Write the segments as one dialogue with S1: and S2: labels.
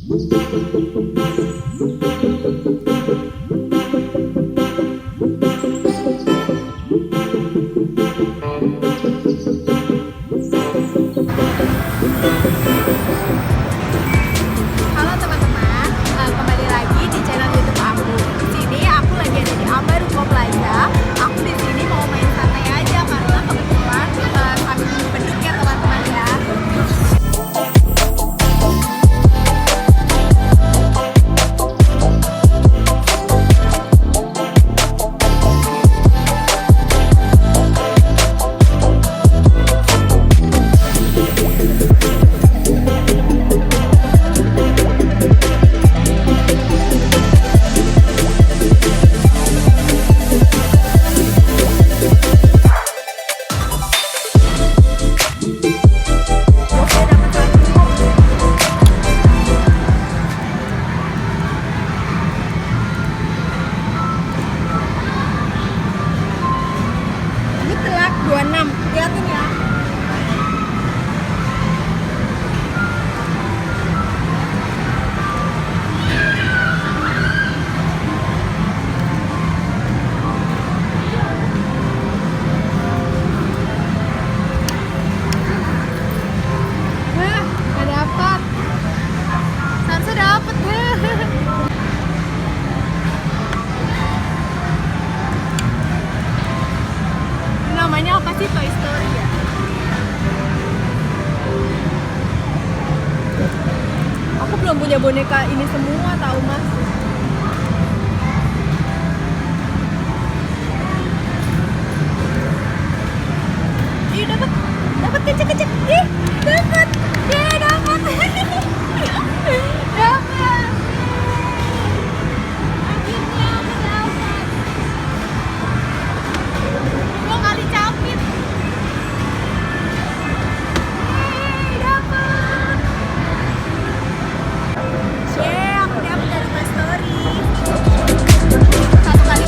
S1: Halo teman-teman, kembali lagi di channel YouTube aku. Di sini aku lagi ada di Ambarukmo Plaza. Aku di sini mau main santai aja karena kebetulan sambil nunggu bedug ya teman-teman ya. Ini telak 26, liatin ya. Gak dapat. Seharusnya dapet. Namanya apa sih, Toy Story ya? Aku belum punya boneka ini semua tahu mas. Ih dapat kecil. Ih dapat, dapat. Dapat. Akhirnya aku dapat. 2 kali capit. Dapat. Aku dapat dari Toy Story. Satu kali.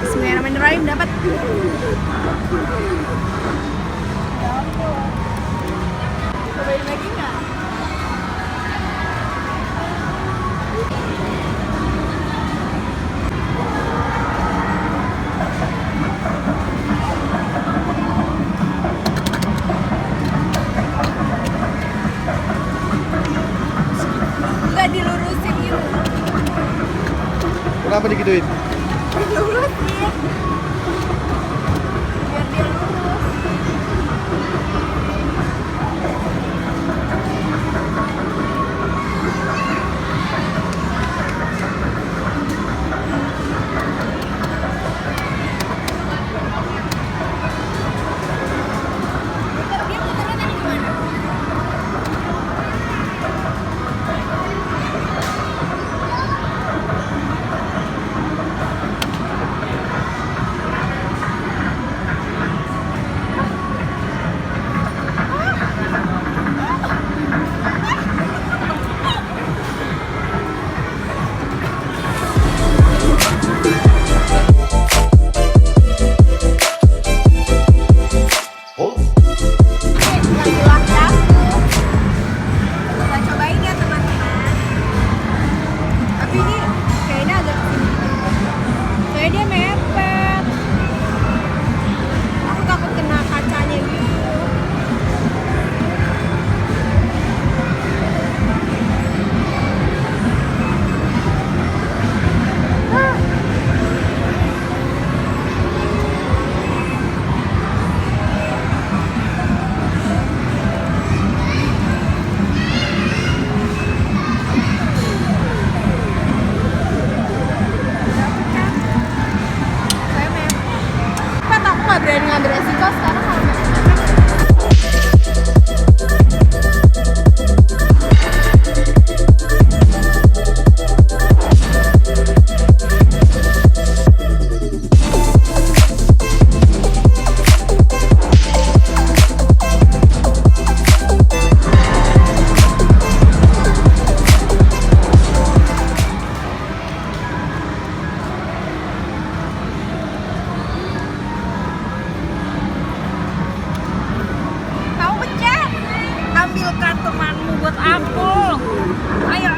S1: Bismillahirrahmanirrahim, dapat. Cobain lagi nggak? Nggak dilurusin gitu.
S2: Kenapa digituin?
S1: Dilurusin. Biar dia lurus. Dia muternya tadi gimana?
S2: buat aku. Ayo.